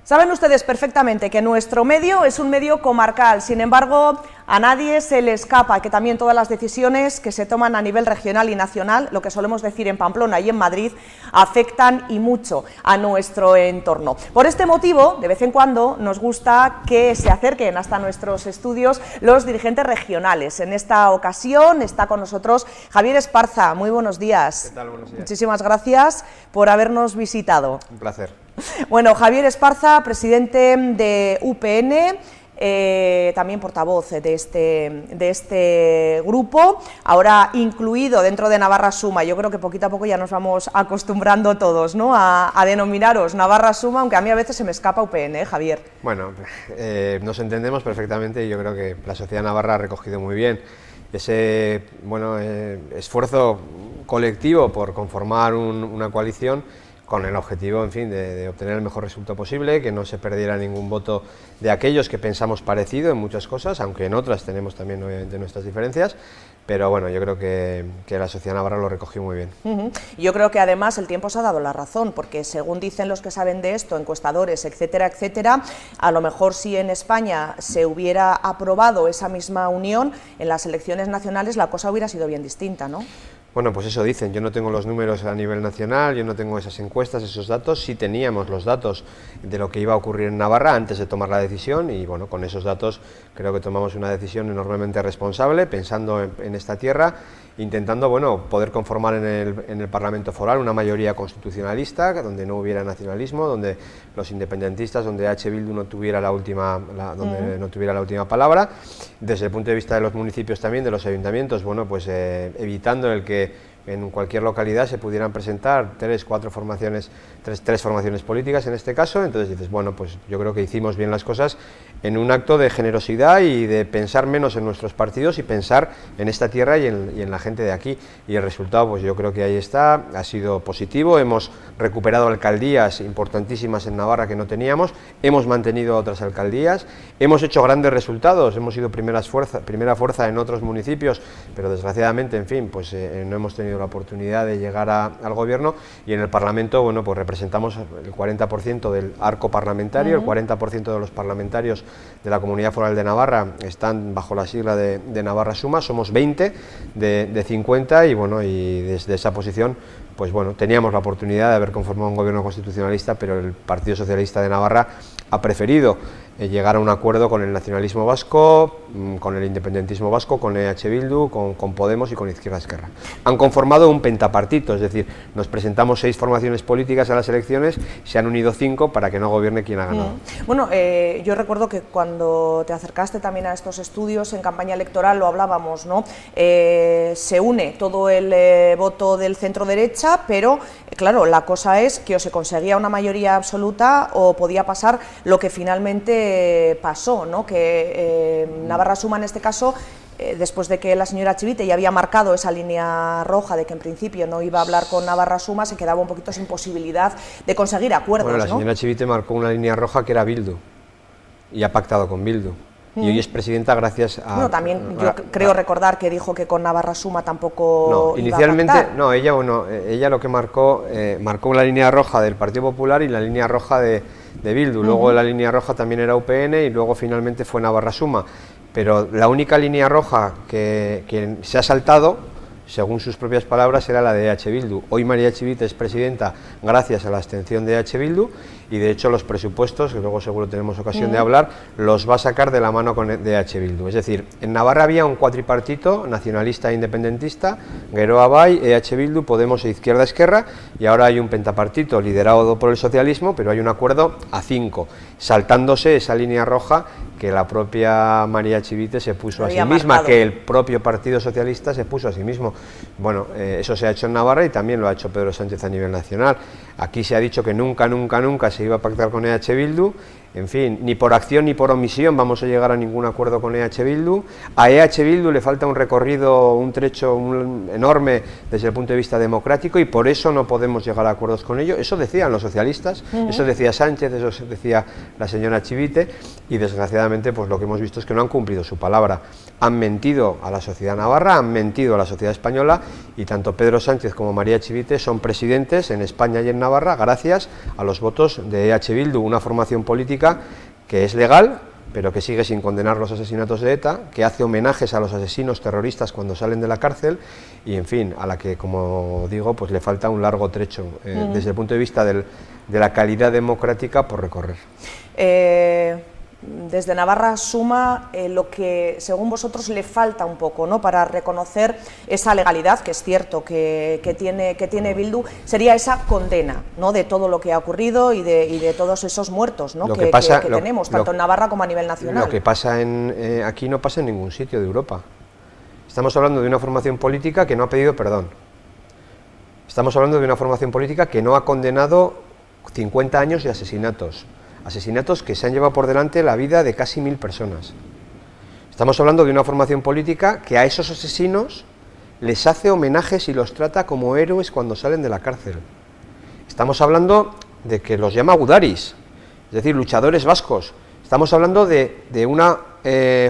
Saben ustedes perfectamente que nuestro medio es un medio comarcal, sin embargo, a nadie se le escapa que también todas las decisiones que se toman a nivel regional y nacional, lo que solemos decir en Pamplona y en Madrid, afectan y mucho a nuestro entorno. Por este motivo, de vez en cuando, nos gusta que se acerquen hasta nuestros estudios los dirigentes regionales. En esta ocasión está con nosotros Javier Esparza. Muy buenos días. ¿Qué tal? Buenos días. Muchísimas gracias por habernos visitado. Un placer. Bueno, Javier Esparza, presidente de UPN, también portavoz de este grupo, ahora incluido dentro de Navarra Suma. Yo creo que poquito a poco ya nos vamos acostumbrando todos, ¿no?, a denominaros Navarra Suma, aunque a mí a veces se me escapa UPN, Javier. Bueno, nos entendemos perfectamente y yo creo que la sociedad navarra ha recogido muy bien ese esfuerzo colectivo por conformar una coalición con el objetivo, en fin, de obtener el mejor resultado posible, que no se perdiera ningún voto de aquellos que pensamos parecido en muchas cosas, aunque en otras tenemos también obviamente nuestras diferencias, pero bueno, yo creo que la sociedad navarra lo recogió muy bien. Yo creo que además el tiempo os ha dado la razón, porque según dicen los que saben de esto, encuestadores, etcétera, etcétera, a lo mejor si en España se hubiera aprobado esa misma unión, en las elecciones nacionales la cosa hubiera sido bien distinta, ¿no? Bueno, pues eso dicen, yo no tengo los números a nivel nacional, yo no tengo esas encuestas, esos datos, sí teníamos los datos de lo que iba a ocurrir en Navarra antes de tomar la decisión y bueno, con esos datos creo que tomamos una decisión enormemente responsable, pensando en esta tierra, intentando poder conformar en el Parlamento Foral una mayoría constitucionalista, donde no hubiera nacionalismo, donde los independentistas, donde H. Bildu no tuviera la última palabra, desde el punto de vista de los municipios también, de los ayuntamientos, evitando el que en cualquier localidad se pudieran presentar tres formaciones políticas en este caso. Entonces dices, bueno, pues yo creo que hicimos bien las cosas en un acto de generosidad y de pensar menos en nuestros partidos y pensar en esta tierra y en la gente de aquí, y el resultado pues yo creo que ahí está, ha sido positivo. Hemos recuperado alcaldías importantísimas en Navarra que no teníamos, hemos mantenido otras alcaldías, hemos hecho grandes resultados, hemos sido primera fuerza en otros municipios, pero desgraciadamente, en fin, pues no hemos tenido la oportunidad de llegar al gobierno, y en el Parlamento, pues representamos el 40% del arco parlamentario, el 40% de los parlamentarios de la Comunidad Foral de Navarra están bajo la sigla de Navarra Suma, somos 20 de 50 y desde esa posición pues teníamos la oportunidad de haber conformado un gobierno constitucionalista, pero el Partido Socialista de Navarra ha preferido llegar a un acuerdo con el nacionalismo vasco, con el independentismo vasco, con EH Bildu, con Podemos y con Izquierda Esquerra. Han conformado un pentapartito, es decir, nos presentamos 6 formaciones políticas a las elecciones, se han unido 5 para que no gobierne quien ha ganado. Bueno, yo recuerdo que cuando te acercaste también a estos estudios en campaña electoral lo hablábamos, ¿no? Se une todo el voto del centro derecha, pero claro, la cosa es que o se conseguía una mayoría absoluta o podía pasar lo que finalmente pasó, ¿no? Que Navarra Suma en este caso, después de que la señora Chivite ya había marcado esa línea roja de que en principio no iba a hablar con Navarra Suma, se quedaba un poquito sin posibilidad de conseguir acuerdos. Bueno, la señora Chivite marcó una línea roja que era Bildu y ha pactado con Bildu. Y hoy es presidenta gracias a... Bueno, también yo creo recordar que dijo que con Navarra Suma tampoco no, inicialmente, iba a pactar. No, ella lo que marcó la línea roja del Partido Popular y la línea roja de Bildu, luego la línea roja también era UPN y luego finalmente fue Navarra Suma, pero la única línea roja que se ha saltado, según sus propias palabras, era la de EH Bildu. Hoy María Chivite es presidenta gracias a la abstención de EH Bildu y de hecho los presupuestos, que luego seguro tenemos ocasión de hablar, los va a sacar de la mano de EH Bildu. Es decir, en Navarra había un cuatripartito nacionalista e independentista, Geroa Bai, EH Bildu, Podemos e Izquierda Esquerra, y ahora hay un pentapartito liderado por el socialismo, pero hay un acuerdo a 5, saltándose esa línea roja que la propia María Chivite se puso a sí misma, que el propio Partido Socialista se puso a sí mismo. Bueno, eso se ha hecho en Navarra y también lo ha hecho Pedro Sánchez a nivel nacional. Aquí se ha dicho que nunca se iba a pactar con EH Bildu. En fin, ni por acción ni por omisión vamos a llegar a ningún acuerdo con EH Bildu. A EH Bildu le falta un recorrido, un trecho enorme desde el punto de vista democrático y por eso no podemos llegar a acuerdos con ello. Eso decían los socialistas, eso decía Sánchez, eso decía la señora Chivite y desgraciadamente pues lo que hemos visto es que no han cumplido su palabra. Han mentido a la sociedad navarra, han mentido a la sociedad española y tanto Pedro Sánchez como María Chivite son presidentes en España y en Navarra gracias a los votos de EH Bildu, una formación política que es legal, pero que sigue sin condenar los asesinatos de ETA, que hace homenajes a los asesinos terroristas cuando salen de la cárcel y, en fin, a la que, como digo, pues le falta un largo trecho desde el punto de vista de la calidad democrática por recorrer. Desde Navarra Suma, lo que según vosotros le falta un poco, ¿no?, para reconocer esa legalidad, que es cierto que tiene Bildu, sería esa condena, ¿no?, de todo lo que ha ocurrido y de todos esos muertos, ¿no?, que tenemos, tanto en Navarra como a nivel nacional. Lo que pasa aquí no pasa en ningún sitio de Europa. Estamos hablando de una formación política que no ha pedido perdón. Estamos hablando de una formación política que no ha condenado 50 años de asesinatos. Asesinatos que se han llevado por delante la vida de casi 1000 personas. Estamos hablando de una formación política que a esos asesinos les hace homenajes y los trata como héroes cuando salen de la cárcel. Estamos hablando de que los llama gudaris, es decir, luchadores vascos. Estamos hablando de una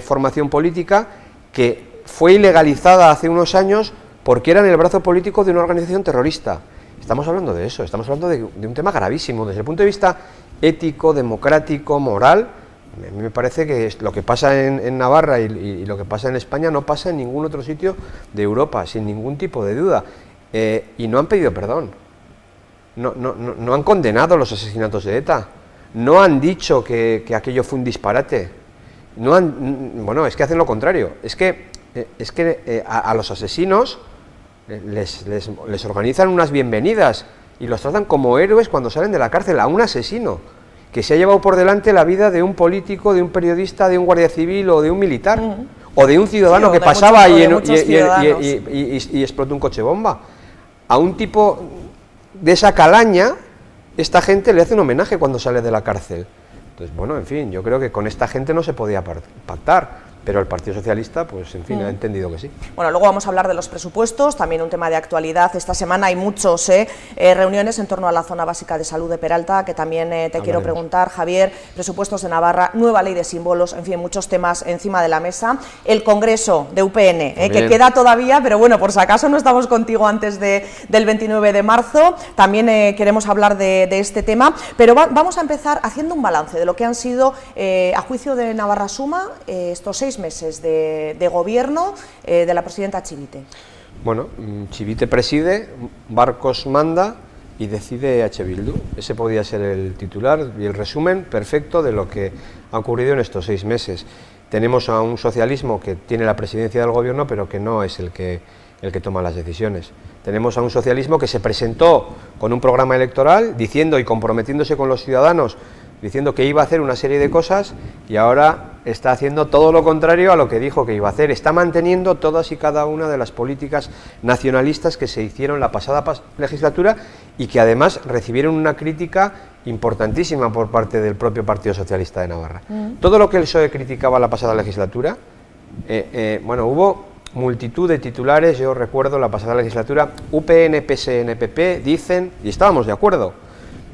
formación política que fue ilegalizada hace unos años porque eran el brazo político de una organización terrorista. Estamos hablando de eso, estamos hablando de un tema gravísimo desde el punto de vista ético, democrático, moral. A mí me parece que lo que pasa en Navarra y lo que pasa en España no pasa en ningún otro sitio de Europa, sin ningún tipo de duda. Y no han pedido perdón, no han condenado los asesinatos de ETA, no han dicho que aquello fue un disparate, bueno, es que hacen lo contrario, es que a los asesinos les organizan unas bienvenidas y los tratan como héroes cuando salen de la cárcel, a un asesino que se ha llevado por delante la vida de un político, de un periodista, de un guardia civil o de un militar, o de un ciudadano que pasaba y explotó un coche bomba. A un tipo de esa calaña, esta gente le hace un homenaje cuando sale de la cárcel. Entonces, bueno, en fin, yo creo que con esta gente no se podía pactar. Pero el Partido Socialista, pues en fin, ha entendido que sí. Bueno, luego vamos a hablar de los presupuestos, también un tema de actualidad. Esta semana hay muchos reuniones en torno a la zona básica de salud de Peralta, que también te quiero preguntar, Javier. Presupuestos de Navarra, nueva ley de símbolos, en fin, muchos temas encima de la mesa. El Congreso de UPN, que queda todavía, pero bueno, por si acaso no estamos contigo antes del 29 de marzo. También queremos hablar de este tema, pero vamos a empezar haciendo un balance de lo que han sido, a juicio de Navarra Suma, estos 6 meses de gobierno de la presidenta Chivite. Bueno, Chivite preside, Barcos manda y decide EH Bildu. Ese podía ser el titular y el resumen perfecto de lo que ha ocurrido en estos 6 meses. Tenemos a un socialismo que tiene la presidencia del gobierno, pero que no es el que toma las decisiones. Tenemos a un socialismo que se presentó con un programa electoral diciendo y comprometiéndose con los ciudadanos, diciendo que iba a hacer una serie de cosas y ahora está haciendo todo lo contrario a lo que dijo que iba a hacer. Está manteniendo todas y cada una de las políticas nacionalistas que se hicieron la pasada legislatura y que además recibieron una crítica importantísima por parte del propio Partido Socialista de Navarra. Todo lo que el PSOE criticaba la pasada legislatura, bueno, hubo multitud de titulares. Yo recuerdo la pasada legislatura, UPN, PSN, PP dicen, y estábamos de acuerdo,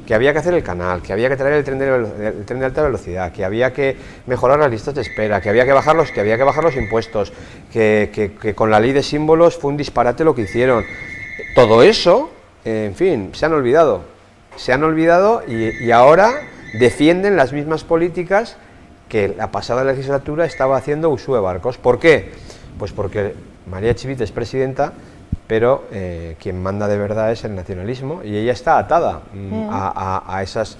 que había que hacer el canal, que había que traer el tren de alta velocidad, que había que mejorar las listas de espera, que había que bajar los impuestos, que con la ley de símbolos fue un disparate lo que hicieron. Todo eso, en fin, se han olvidado y ahora defienden las mismas políticas que la pasada legislatura estaba haciendo Uxue Barcos. ¿Por qué? Pues porque María Chivite es presidenta, pero quien manda de verdad es el nacionalismo y ella está atada a esas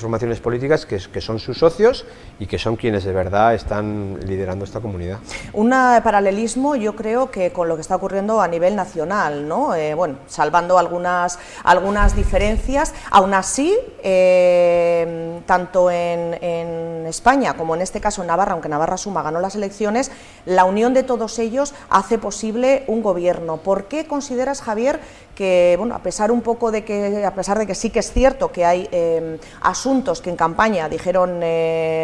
formaciones políticas que son sus socios y que son quienes de verdad están liderando esta comunidad. Un paralelismo, yo creo, que con lo que está ocurriendo a nivel nacional, ¿no? Bueno, salvando algunas diferencias, aún así, tanto en España como en este caso en Navarra, aunque Navarra Suma ganó las elecciones, la unión de todos ellos hace posible un gobierno. ¿Por qué consideras, Javier, que, bueno, a pesar de que sí que es cierto que hay asuntos que en campaña dijeron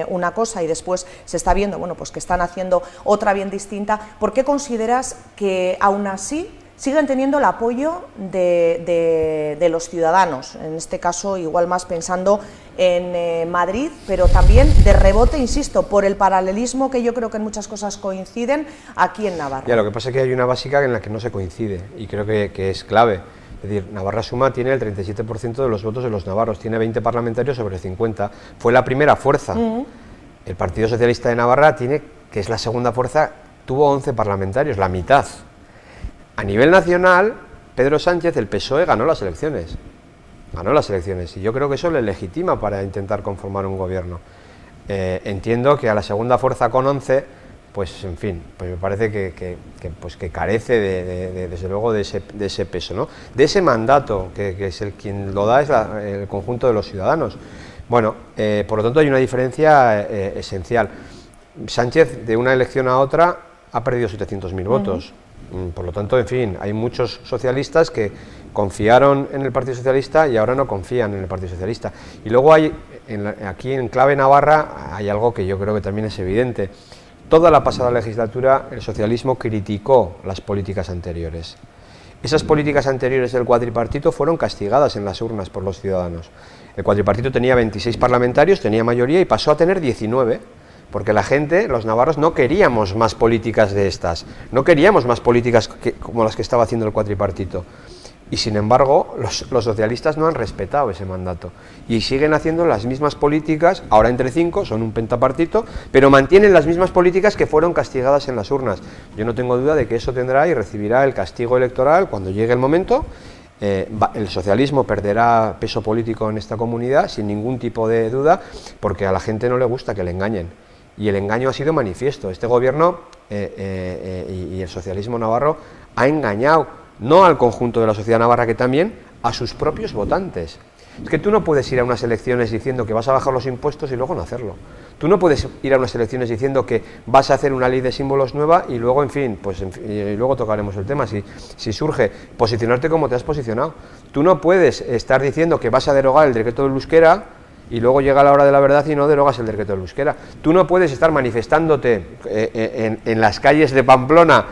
una cosa y después se está viendo, bueno, pues que están haciendo otra bien distinta, ¿por qué consideras que aún así siguen teniendo el apoyo de los ciudadanos? En este caso, igual más pensando en Madrid, pero también de rebote, insisto, por el paralelismo que yo creo que en muchas cosas coinciden aquí en Navarra. Ya, lo que pasa es que hay una básica en la que no se coincide y creo que es clave. Es decir, Navarra Suma tiene el 37% de los votos de los navarros, tiene 20 parlamentarios sobre 50. Fue la primera fuerza. El Partido Socialista de Navarra tiene, que es la segunda fuerza, tuvo 11 parlamentarios, la mitad. A nivel nacional, Pedro Sánchez, el PSOE, ganó las elecciones. Y yo creo que eso le legitima para intentar conformar un gobierno. Entiendo que a la segunda fuerza con 11, pues en fin, pues me parece que carece desde luego de ese peso, ¿no? De ese mandato, que es quien lo da es el conjunto de los ciudadanos. Bueno, por lo tanto hay una diferencia esencial. Sánchez, de una elección a otra, ha perdido 700.000 votos. Por lo tanto, en fin, hay muchos socialistas que confiaron en el Partido Socialista y ahora no confían en el Partido Socialista. Y luego hay, aquí en clave Navarra, hay algo que yo creo que también es evidente. Toda la pasada legislatura el socialismo criticó las políticas anteriores. Esas políticas anteriores del cuatripartito fueron castigadas en las urnas por los ciudadanos. El cuatripartito tenía 26 parlamentarios, tenía mayoría y pasó a tener 19. Porque la gente, los navarros, no queríamos más políticas de estas, no queríamos más políticas como las que estaba haciendo el cuatripartito. Y sin embargo, los socialistas no han respetado ese mandato y siguen haciendo las mismas políticas, ahora entre 5, son un pentapartito, pero mantienen las mismas políticas que fueron castigadas en las urnas. Yo no tengo duda de que eso tendrá y recibirá el castigo electoral cuando llegue el momento. El socialismo perderá peso político en esta comunidad, sin ningún tipo de duda, porque a la gente no le gusta que le engañen. Y el engaño ha sido manifiesto. Este gobierno y el socialismo navarro ha engañado, no al conjunto de la sociedad navarra, que también a sus propios votantes. Es que tú no puedes ir a unas elecciones diciendo que vas a bajar los impuestos y luego no hacerlo. Tú no puedes ir a unas elecciones diciendo que vas a hacer una ley de símbolos nueva y luego, en fin, y luego tocaremos el tema, si surge, posicionarte como te has posicionado. Tú no puedes estar diciendo que vas a derogar el decreto del euskera y luego llega la hora de la verdad y no derogas el decreto del euskera. Tú no puedes estar manifestándote en las calles de Pamplona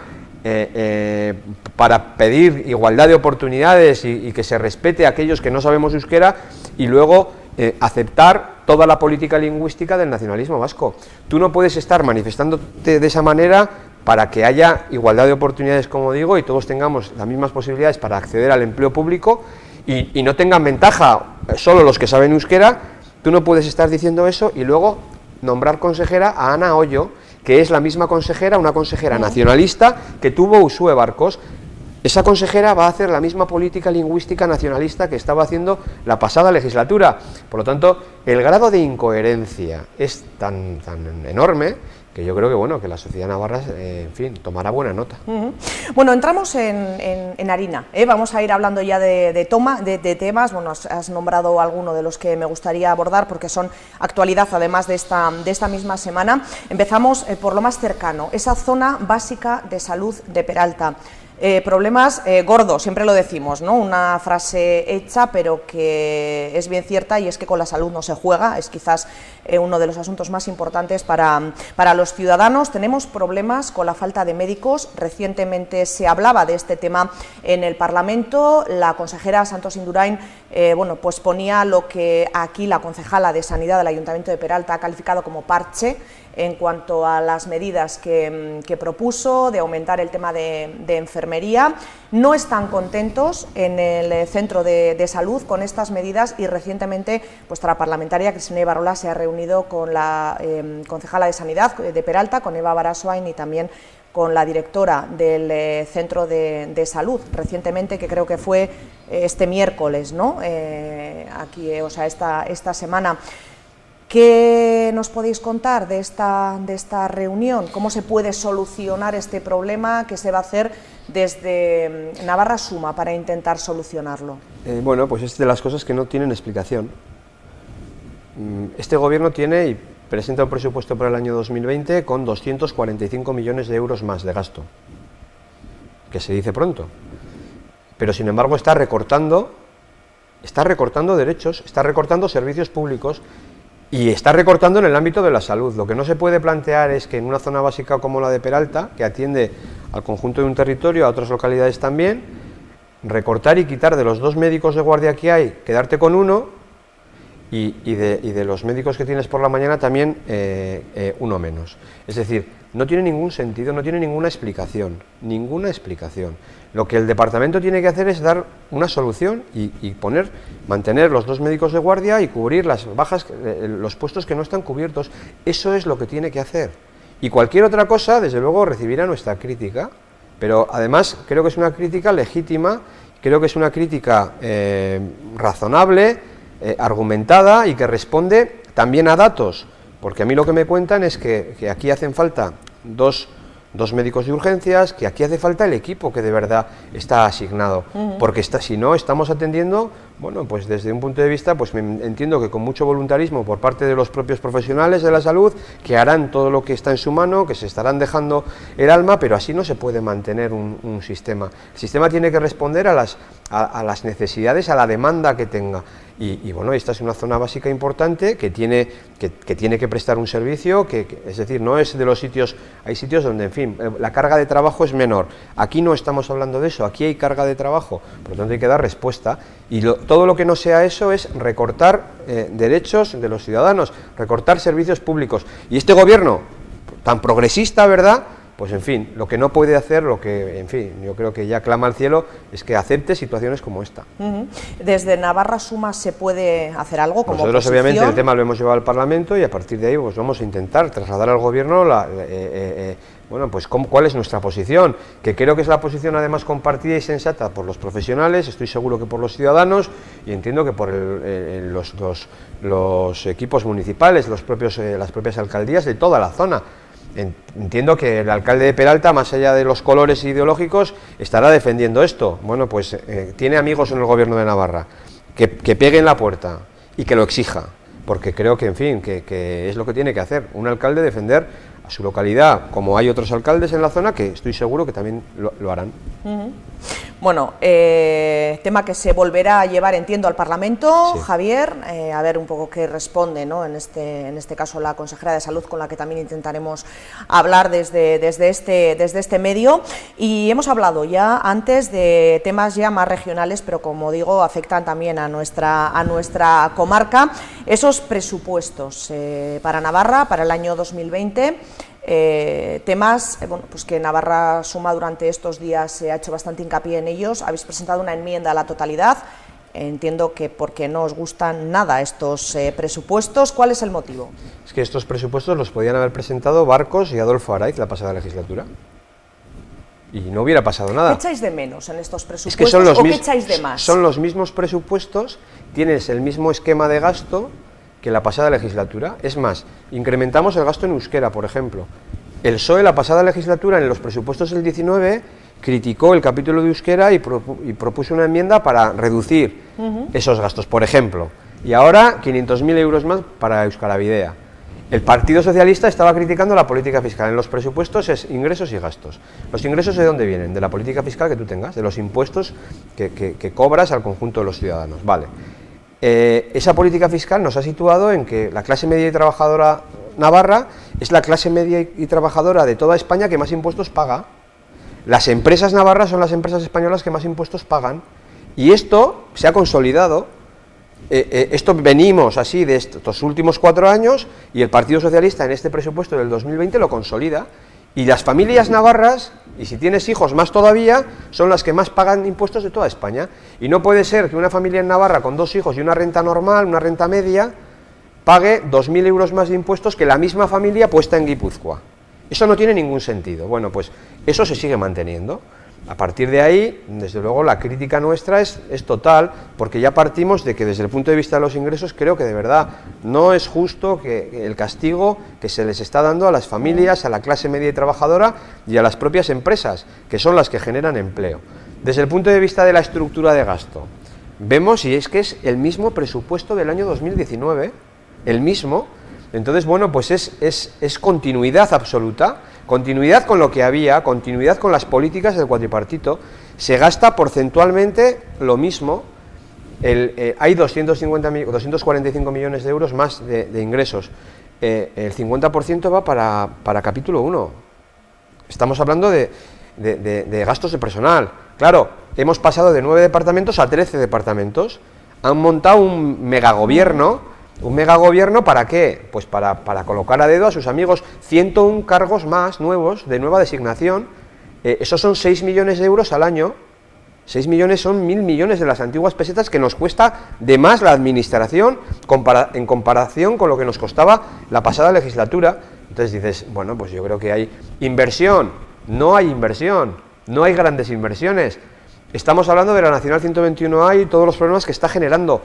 para pedir igualdad de oportunidades y que se respete a aquellos que no sabemos euskera y luego aceptar toda la política lingüística del nacionalismo vasco. Tú no puedes estar manifestándote de esa manera para que haya igualdad de oportunidades, como digo, y todos tengamos las mismas posibilidades para acceder al empleo público y no tengan ventaja solo los que saben euskera. Tú no puedes estar diciendo eso y luego nombrar consejera a Ana Ollo, que es la misma consejera, una consejera nacionalista que tuvo Uxue Barkos. Esa consejera va a hacer la misma política lingüística nacionalista que estaba haciendo la pasada legislatura. Por lo tanto, el grado de incoherencia es tan enorme que yo creo que, bueno, que la sociedad navarra, en fin, tomará buena nota. Bueno, entramos en harina, vamos a ir hablando ya de temas. Bueno, has nombrado alguno de los que me gustaría abordar porque son actualidad, además de esta misma semana. Empezamos por lo más cercano, esa zona básica de salud de Peralta. Problemas gordos, siempre lo decimos, ¿no? Una frase hecha, pero que es bien cierta, y es que con la salud no se juega. Es quizás uno de los asuntos más importantes para los ciudadanos. Tenemos problemas con la falta de médicos. Recientemente se hablaba de este tema en el Parlamento. La consejera Santos Indurain bueno, pues ponía lo que aquí la concejala de Sanidad del Ayuntamiento de Peralta ha calificado como parche en cuanto a las medidas que propuso de aumentar el tema de enfermería. No están contentos en el centro de salud con estas medidas y recientemente vuestra parlamentaria Cristina Ibarrola se ha reunido con la concejala de Sanidad de Peralta, con Eva Barasoain, y también con la directora del centro de salud recientemente, que creo que fue este miércoles, ¿no? Aquí, o sea, esta semana. ¿Qué nos podéis contar de esta reunión? ¿Cómo se puede solucionar este problema? ¿Qué se va a hacer desde Navarra Suma para intentar solucionarlo? Bueno, pues es de las cosas que no tienen explicación. Este gobierno tiene y presenta un presupuesto para el año 2020 con 245 millones de euros más de gasto, que se dice pronto. pero sin embargo está recortando derechos, está recortando servicios públicos y está recortando en el ámbito de la salud. Lo que no se puede plantear es que en una zona básica como la de Peralta, que atiende al conjunto de un territorio, a otras localidades también, recortar y quitar de los 2 médicos de guardia que hay, quedarte con uno, y de los médicos que tienes por la mañana también uno menos. Es decir, no tiene ningún sentido, no tiene ninguna explicación. Lo que el departamento tiene que hacer es dar una solución y mantener los 2 médicos de guardia y cubrir las bajas, los puestos que no están cubiertos. Eso es lo que tiene que hacer. Y cualquier otra cosa, desde luego, recibirá nuestra crítica, pero además creo que es una crítica legítima, creo que es una crítica razonable, argumentada y que responde también a datos, porque a mí lo que me cuentan es que aquí hacen falta dos médicos de urgencias, que aquí hace falta el equipo que de verdad está asignado, porque si no estamos atendiendo, bueno, pues desde un punto de vista, pues entiendo que con mucho voluntarismo por parte de los propios profesionales de la salud, que harán todo lo que está en su mano, que se estarán dejando el alma, pero así no se puede mantener un sistema. El sistema tiene que responder a las necesidades, a la demanda que tenga. Y bueno, esta es una zona básica importante que tiene que prestar un servicio, es decir, no es de los sitios, hay sitios donde, en fin, la carga de trabajo es menor. Aquí no estamos hablando de eso, aquí hay carga de trabajo, por lo tanto hay que dar respuesta. Y todo lo que no sea eso es recortar derechos de los ciudadanos, recortar servicios públicos. Y este gobierno, tan progresista, ¿verdad?, pues en fin, lo que no puede hacer, lo que, en fin, yo creo que ya clama al cielo, es que acepte situaciones como esta. Desde Navarra Suma se puede hacer algo como nosotros oposición. Obviamente el tema lo hemos llevado al Parlamento y a partir de ahí pues vamos a intentar trasladar al gobierno bueno, pues cuál es nuestra posición, que creo que es la posición además compartida y sensata por los profesionales, estoy seguro que por los ciudadanos y entiendo que por los equipos municipales, las propias alcaldías de toda la zona. Entiendo que el alcalde de Peralta, más allá de los colores ideológicos, estará defendiendo esto. Bueno, pues tiene amigos en el gobierno de Navarra, que pegue en la puerta y que lo exija, porque creo que, en fin, que es lo que tiene que hacer un alcalde, defender a su localidad, como hay otros alcaldes en la zona que estoy seguro que también lo harán. Bueno, tema que se volverá a llevar, entiendo, al Parlamento, sí. Javier, a ver un poco qué responde, ¿no? En este caso la consejera de Salud, con la que también intentaremos hablar desde este medio. Y hemos hablado ya antes de temas ya más regionales, pero como digo, afectan también a nuestra comarca. Esos presupuestos para Navarra, para el año 2020, temas bueno, pues que Navarra Suma durante estos días se ha hecho bastante hincapié en ellos. Habéis presentado una enmienda a la totalidad, entiendo que porque no os gustan nada estos presupuestos. ¿Cuál es el motivo? Es que estos presupuestos los podían haber presentado Barcos y Adolfo Araiz la pasada legislatura y no hubiera pasado nada. ¿Qué echáis de menos en estos presupuestos o qué echáis de más? Son los mismos presupuestos, tienes el mismo esquema de gasto que la pasada legislatura. Es más, incrementamos el gasto en euskera, por ejemplo. El PSOE la pasada legislatura, en los presupuestos del 19, criticó el capítulo de euskera y propuso una enmienda para reducir esos gastos, por ejemplo. Y ahora 500.000 euros más para Euskal Bidea. El Partido Socialista estaba criticando la política fiscal. En los presupuestos es ingresos y gastos. ¿Los ingresos de dónde vienen? De la política fiscal que tú tengas, de los impuestos que cobras al conjunto de los ciudadanos. Vale. Esa política fiscal nos ha situado en que la clase media y trabajadora navarra es la clase media y trabajadora de toda España que más impuestos paga. Las empresas navarras son las empresas españolas que más impuestos pagan y esto se ha consolidado. Esto venimos así de estos últimos 4 años y el Partido Socialista en este presupuesto del 2020 lo consolida. Y las familias navarras, y si tienes hijos más todavía, son las que más pagan impuestos de toda España. Y no puede ser que una familia en Navarra con 2 hijos y una renta normal, una renta media, pague 2.000 euros más de impuestos que la misma familia puesta en Guipúzcoa. Eso no tiene ningún sentido. Bueno, pues eso se sigue manteniendo. A partir de ahí, desde luego, la crítica nuestra es total, porque ya partimos de que desde el punto de vista de los ingresos creo que de verdad no es justo que el castigo que se les está dando a las familias, a la clase media y trabajadora y a las propias empresas, que son las que generan empleo. Desde el punto de vista de la estructura de gasto, vemos y es que es el mismo presupuesto del año 2019, el mismo. Entonces, bueno, pues es continuidad absoluta, continuidad con lo que había, continuidad con las políticas del cuatripartito. se gasta porcentualmente lo mismo. Hay 245 millones de euros más de ingresos. El 50% va para capítulo 1. Estamos hablando de gastos de personal. Claro, hemos pasado de 9 departamentos a 13 departamentos. Han montado un megagobierno. ¿Un megagobierno para qué? Pues para colocar a dedo a sus amigos. 101 cargos más nuevos, de nueva designación. Esos son 6 millones de euros al año. 6 millones son 1.000 millones de las antiguas pesetas que nos cuesta de más la administración en comparación con lo que nos costaba la pasada legislatura. Entonces dices, bueno, pues yo creo que hay inversión, no hay grandes inversiones. Estamos hablando de la Nacional 121A y todos los problemas que está generando.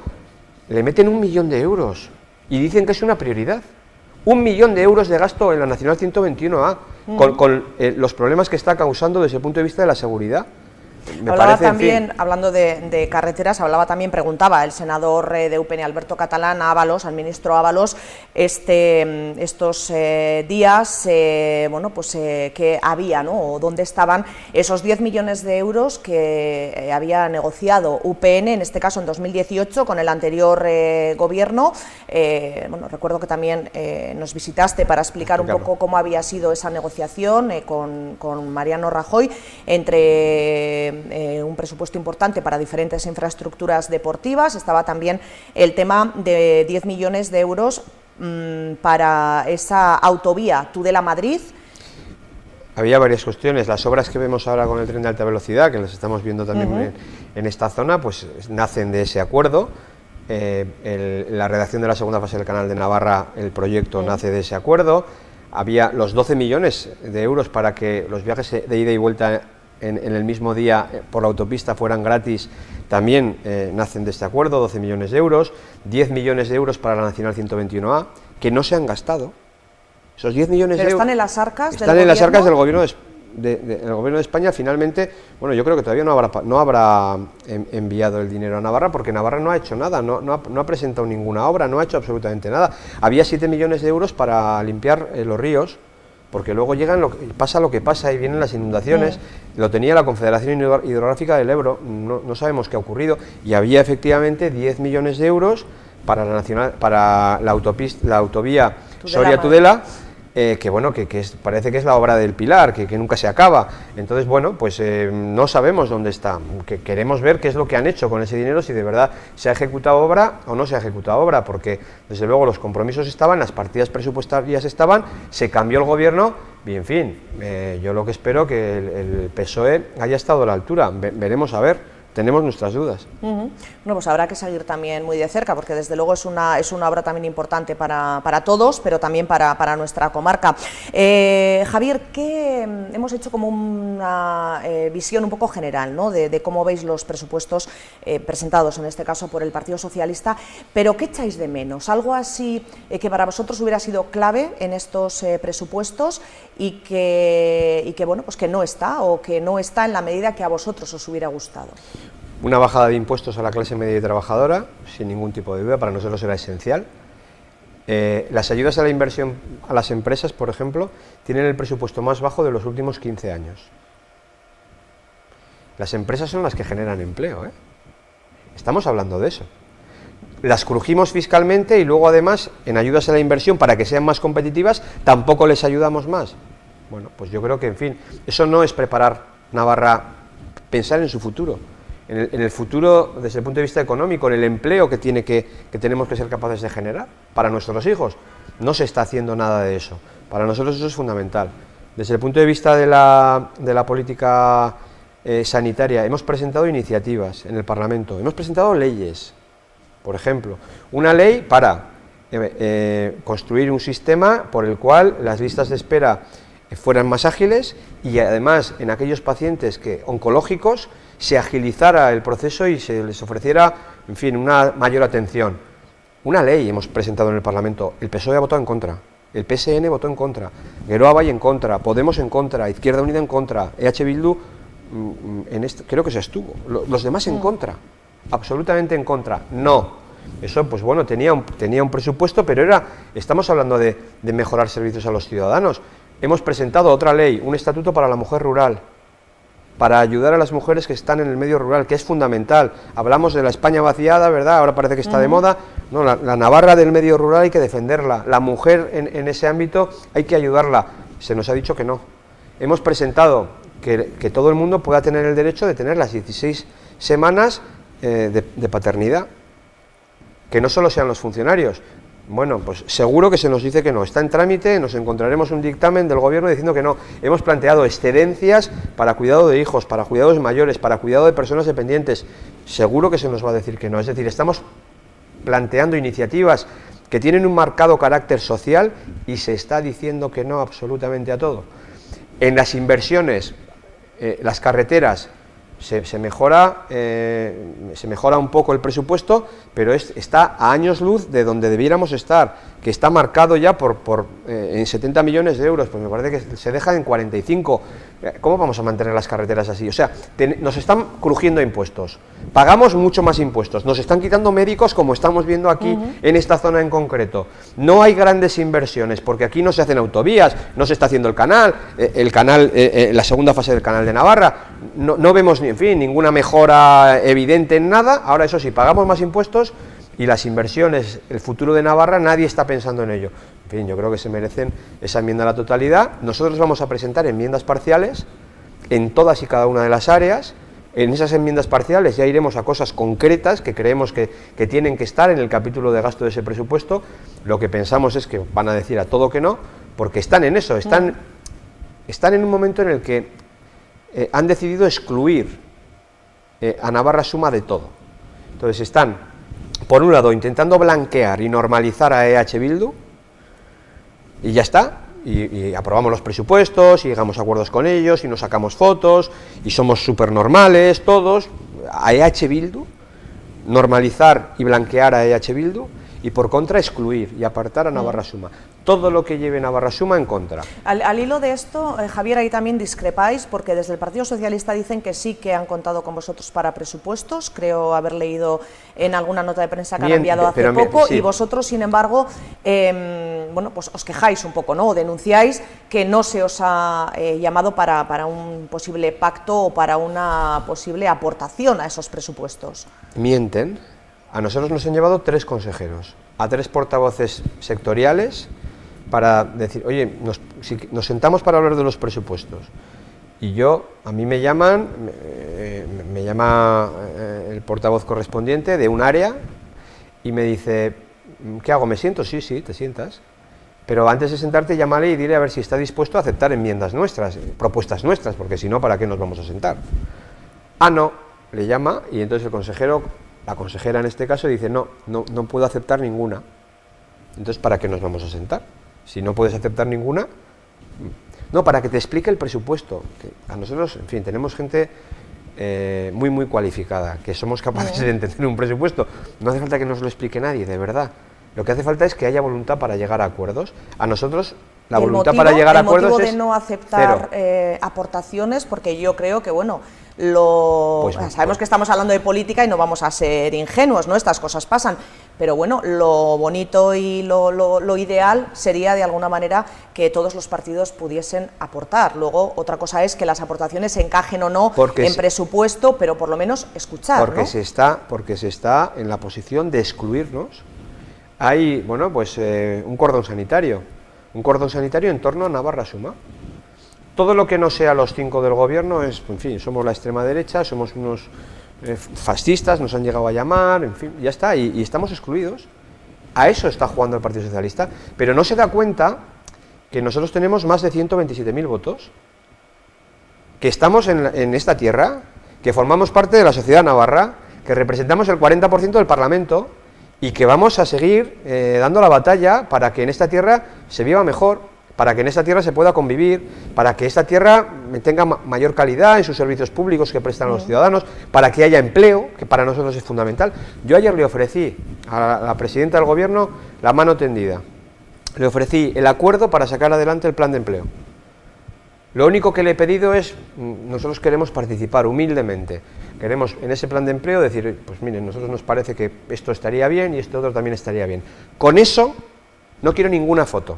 Le meten 1 millón de euros y dicen que es una prioridad. 1 millón de euros de gasto en la Nacional 121A con los problemas que está causando desde el punto de vista de la seguridad. Hablaba también, hablando de carreteras, preguntaba el senador de UPN, Alberto Catalán, a Ábalos, al ministro Ábalos, estos días, que había, ¿no?, o dónde estaban esos 10 millones de euros que había negociado UPN, en este caso en 2018, con el anterior gobierno. Recuerdo que también nos visitaste para explicar un poco cómo había sido esa negociación con Mariano Rajoy entre un presupuesto importante para diferentes infraestructuras deportivas. Estaba también el tema de 10 millones de euros para esa autovía Tudela-Madrid. Había varias cuestiones. Las obras que vemos ahora con el tren de alta velocidad, que las estamos viendo también en esta zona, pues nacen de ese acuerdo. La redacción de la segunda fase del Canal de Navarra, el proyecto nace de ese acuerdo. Había los 12 millones de euros para que los viajes de ida y vuelta en el mismo día por la autopista fueran gratis, también nacen de este acuerdo, 12 millones de euros, 10 millones de euros para la Nacional 121A, que no se han gastado. Esos 10 millones de euros están en las arcas del gobierno del gobierno de España. Finalmente, bueno, yo creo que todavía no habrá enviado el dinero a Navarra, porque Navarra no ha hecho nada, no ha presentado ninguna obra, no ha hecho absolutamente nada. Había 7 millones de euros para limpiar los ríos, porque luego pasa lo que pasa y vienen las inundaciones. Lo tenía la Confederación Hidrográfica del Ebro, no sabemos qué ha ocurrido, y había efectivamente 10 millones de euros para la autovía Soria-Tudela, parece que es la obra del Pilar, que nunca se acaba. Entonces, bueno, pues no sabemos dónde está, que queremos ver qué es lo que han hecho con ese dinero, si de verdad se ha ejecutado obra o no se ha ejecutado obra, porque desde luego los compromisos estaban, las partidas presupuestarias estaban, se cambió el gobierno y, en fin, yo lo que espero que el PSOE haya estado a la altura. Veremos a ver. Tenemos nuestras dudas. Bueno, pues habrá que seguir también muy de cerca, porque desde luego es una obra también importante para todos, pero también para nuestra comarca. Javier, hemos hecho como una visión un poco general, ¿no?, de cómo veis los presupuestos presentados, en este caso por el Partido Socialista, pero ¿qué echáis de menos? Algo así que para vosotros hubiera sido clave en estos presupuestos y que bueno, pues que no está, o que no está en la medida que a vosotros os hubiera gustado. Una bajada de impuestos a la clase media y trabajadora, sin ningún tipo de duda, para nosotros era esencial. Las ayudas a la inversión a las empresas, por ejemplo, tienen el presupuesto más bajo de los últimos 15 años. Las empresas son las que generan empleo, ¿eh? Estamos hablando de eso. Las crujimos fiscalmente y luego, además, en ayudas a la inversión para que sean más competitivas, tampoco les ayudamos más. Bueno, pues yo creo que, en fin, eso no es preparar Navarra, pensar en su futuro. En el futuro, desde el punto de vista económico, en el empleo que tenemos que ser capaces de generar para nuestros hijos. No se está haciendo nada de eso. Para nosotros eso es fundamental. Desde el punto de vista de la política sanitaria, hemos presentado iniciativas en el Parlamento, hemos presentado leyes. Por ejemplo, una ley para construir un sistema por el cual las listas de espera fueran más ágiles y, además, en aquellos pacientes oncológicos se agilizara el proceso y se les ofreciera, en fin, una mayor atención. Una ley hemos presentado en el Parlamento. El PSOE ha votado en contra, el PSN votó en contra, Geroa Bai en contra, Podemos en contra, Izquierda Unida en contra, EH Bildu creo que se abstuvo, los demás en contra, absolutamente en contra. No, eso, pues bueno, tenía un presupuesto, pero estamos hablando de mejorar servicios a los ciudadanos. Hemos presentado otra ley, un estatuto para la mujer rural, para ayudar a las mujeres que están en el medio rural, que es fundamental. Hablamos de la España vaciada, ¿verdad? Ahora parece que está de moda. No, la Navarra del medio rural hay que defenderla. La mujer en ese ámbito hay que ayudarla. Se nos ha dicho que no. Hemos presentado que todo el mundo pueda tener el derecho de tener las 16 semanas de paternidad. Que no solo sean los funcionarios. Bueno, pues seguro que se nos dice que no. Está en trámite, nos encontraremos un dictamen del gobierno diciendo que no. Hemos planteado excedencias para cuidado de hijos, para cuidados mayores, para cuidado de personas dependientes. Seguro que se nos va a decir que no. Es decir, estamos planteando iniciativas que tienen un marcado carácter social y se está diciendo que no absolutamente a todo. En las inversiones, las carreteras, se mejora un poco el presupuesto, pero está a años luz de donde debiéramos estar, que está marcado ya en 70 millones de euros, pues me parece que se deja en 45. ¿Cómo vamos a mantener las carreteras así? O sea, nos están crujiendo impuestos, pagamos mucho más impuestos, nos están quitando médicos como estamos viendo aquí en esta zona en concreto. No hay grandes inversiones, porque aquí no se hacen autovías, no se está haciendo el canal, la segunda fase del canal de Navarra, no vemos en fin, ninguna mejora evidente en nada. Ahora eso sí, pagamos más impuestos y las inversiones, el futuro de Navarra, nadie está pensando en ello. En fin, yo creo que se merecen esa enmienda a la totalidad. Nosotros vamos a presentar enmiendas parciales en todas y cada una de las áreas. En esas enmiendas parciales ya iremos a cosas concretas que creemos que tienen que estar en el capítulo de gasto de ese presupuesto. Lo que pensamos es que van a decir a todo que no, porque están en eso, están en un momento en el que han decidido excluir a Navarra Suma de todo. Entonces están, por un lado, intentando blanquear y normalizar a EH Bildu, y ya está, y aprobamos los presupuestos, y llegamos a acuerdos con ellos, y nos sacamos fotos, y somos súper normales todos. A EH Bildu, normalizar y blanquear a EH Bildu, y por contra excluir y apartar a Navarra Suma. Todo lo que lleve Navarra Suma en contra. Al hilo de esto, Javier, ahí también discrepáis, porque desde el Partido Socialista dicen que sí que han contado con vosotros para presupuestos, creo haber leído en alguna nota de prensa que han enviado hace poco, sí. Y vosotros, sin embargo, bueno, pues os quejáis un poco, ¿no? O denunciáis que no se os ha llamado para un posible pacto o para una posible aportación a esos presupuestos. Mienten. A nosotros nos han llevado 3 consejeros, a 3 portavoces sectoriales, para decir, oye, nos sentamos para hablar de los presupuestos. Y a mí me llaman, me llama el portavoz correspondiente de un área y me dice, ¿qué hago? ¿Me siento? Sí, te sientas. Pero antes de sentarte, llámale y dile a ver si está dispuesto a aceptar enmiendas nuestras, propuestas nuestras, porque si no, ¿para qué nos vamos a sentar? Ah, no, le llama y entonces el consejero, la consejera en este caso, dice, no puedo aceptar ninguna. Entonces, ¿para qué nos vamos a sentar? Si no puedes aceptar ninguna, no, para que te explique el presupuesto. Que a nosotros, en fin, tenemos gente muy cualificada, que somos capaces de entender un presupuesto. No hace falta que nos lo explique nadie, de verdad. Lo que hace falta es que haya voluntad para llegar a acuerdos. A nosotros la voluntad para llegar a acuerdos es el motivo de no aceptar aportaciones, porque yo creo que, bueno, sabemos que estamos hablando de política y no vamos a ser ingenuos, ¿no? Estas cosas pasan, pero bueno, lo bonito y lo ideal sería de alguna manera que todos los partidos pudiesen aportar. Luego, otra cosa es que las aportaciones encajen o no en presupuesto, pero por lo menos escuchar, porque ¿no? Porque se está en la posición de excluirnos. Hay, bueno, pues un cordón sanitario en torno a Navarra Suma. Todo lo que no sea los 5 del gobierno es, en fin, somos la extrema derecha, somos unos fascistas, nos han llegado a llamar, en fin, ya está, y estamos excluidos. A eso está jugando el Partido Socialista, pero no se da cuenta que nosotros tenemos más de 127.000 votos, que estamos en esta tierra, que formamos parte de la sociedad navarra, que representamos el 40% del Parlamento y que vamos a seguir dando la batalla para que en esta tierra se viva mejor, para que en esta tierra se pueda convivir, para que esta tierra tenga mayor calidad en sus servicios públicos que prestan a los ciudadanos, para que haya empleo, que para nosotros es fundamental. Yo ayer le ofrecí a la presidenta del gobierno la mano tendida, le ofrecí el acuerdo para sacar adelante el plan de empleo. Lo único que le he pedido es, nosotros queremos participar humildemente, queremos en ese plan de empleo decir, pues miren, nosotros nos parece que esto estaría bien y esto otro también estaría bien. Con eso no quiero ninguna foto.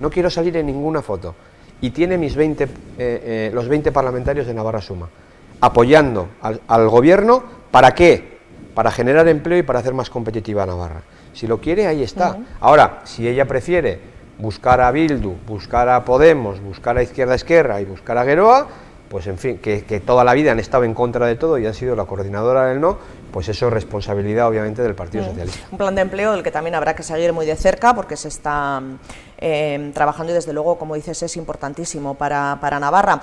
No quiero salir en ninguna foto. y tiene los 20 parlamentarios de Navarra Suma, apoyando al gobierno, ¿para qué? Para generar empleo y para hacer más competitiva a Navarra. Si lo quiere, ahí está. Ahora, si ella prefiere buscar a Bildu, buscar a Podemos, buscar a Izquierda Esquerra y buscar a Geroa, pues en fin, que toda la vida han estado en contra de todo y han sido la coordinadora del no, pues eso es responsabilidad obviamente del Partido Socialista. Un plan de empleo del que también habrá que seguir muy de cerca porque se está trabajando y desde luego, como dices, es importantísimo para Navarra.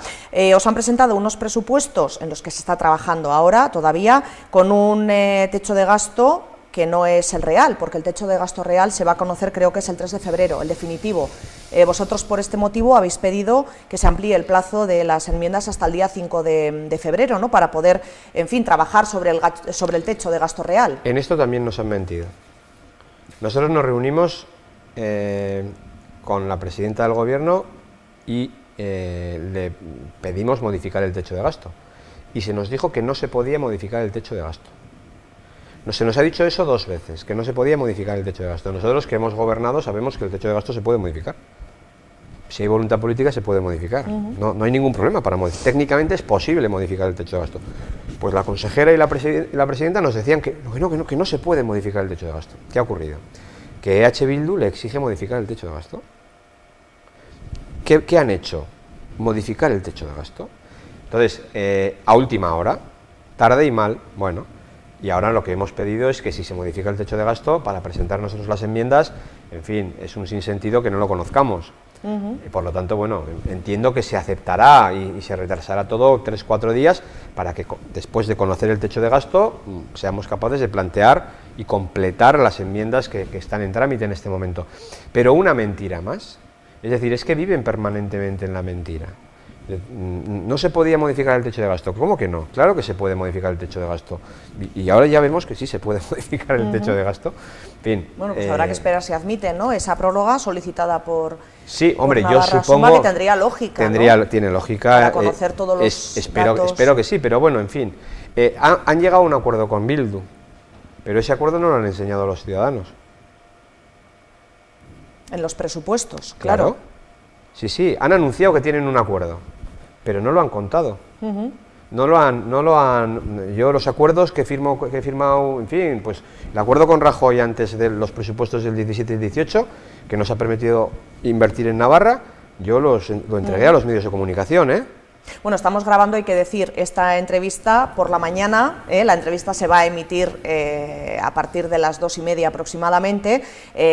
Os han presentado unos presupuestos en los que se está trabajando ahora todavía con un techo de gasto que no es el real, porque el techo de gasto real se va a conocer, creo que es el 3 de febrero, el definitivo. Vosotros por este motivo habéis pedido que se amplíe el plazo de las enmiendas hasta el día 5 de febrero, ¿no?, para poder, en fin, trabajar sobre el techo de gasto real. En esto también nos han mentido. Nosotros nos reunimos con la presidenta del Gobierno y le pedimos modificar el techo de gasto. Y se nos dijo que no se podía modificar el techo de gasto. Se nos ha dicho eso 2 veces, que no se podía modificar el techo de gasto. Nosotros que hemos gobernado sabemos que el techo de gasto se puede modificar. Si hay voluntad política se puede modificar. No hay ningún problema para modificar. Técnicamente es posible modificar el techo de gasto. Pues la consejera y la presidenta nos decían que no se puede modificar el techo de gasto. ¿Qué ha ocurrido? Que EH Bildu le exige modificar el techo de gasto. ¿Qué han hecho? Modificar el techo de gasto. Entonces, a última hora, tarde y mal, bueno. Y ahora lo que hemos pedido es que si se modifica el techo de gasto, para presentar nosotros las enmiendas, en fin, es un sinsentido que no lo conozcamos. Y por lo tanto, bueno, entiendo que se aceptará y se retrasará todo 3-4 días para que después de conocer el techo de gasto seamos capaces de plantear y completar las enmiendas que están en trámite en este momento. Pero una mentira más, es decir, es que viven permanentemente en la mentira. No se podía modificar el techo de gasto. ¿Cómo que no? Claro que se puede modificar el techo de gasto. Y ahora ya vemos que sí se puede modificar el techo de gasto. En fin, bueno, pues habrá que esperar si admiten, ¿no?, esa prórroga solicitada por sí, hombre, por yo Navarra supongo Suma, que tendría lógica, ¿no? Tiene lógica. Para conocer todos los datos. Espero que sí, pero bueno, en fin. Han llegado a un acuerdo con Bildu, pero ese acuerdo no lo han enseñado a los ciudadanos. En los presupuestos, claro. Sí, han anunciado que tienen un acuerdo, pero no lo han contado. No lo han. Yo los acuerdos que he firmado, en fin, pues el acuerdo con Rajoy antes de los presupuestos del 17 y 18, que nos ha permitido invertir en Navarra, yo lo entregué a los medios de comunicación, Bueno, estamos grabando, hay que decir, esta entrevista por la mañana. La entrevista se va a emitir a partir de las 2:30 aproximadamente.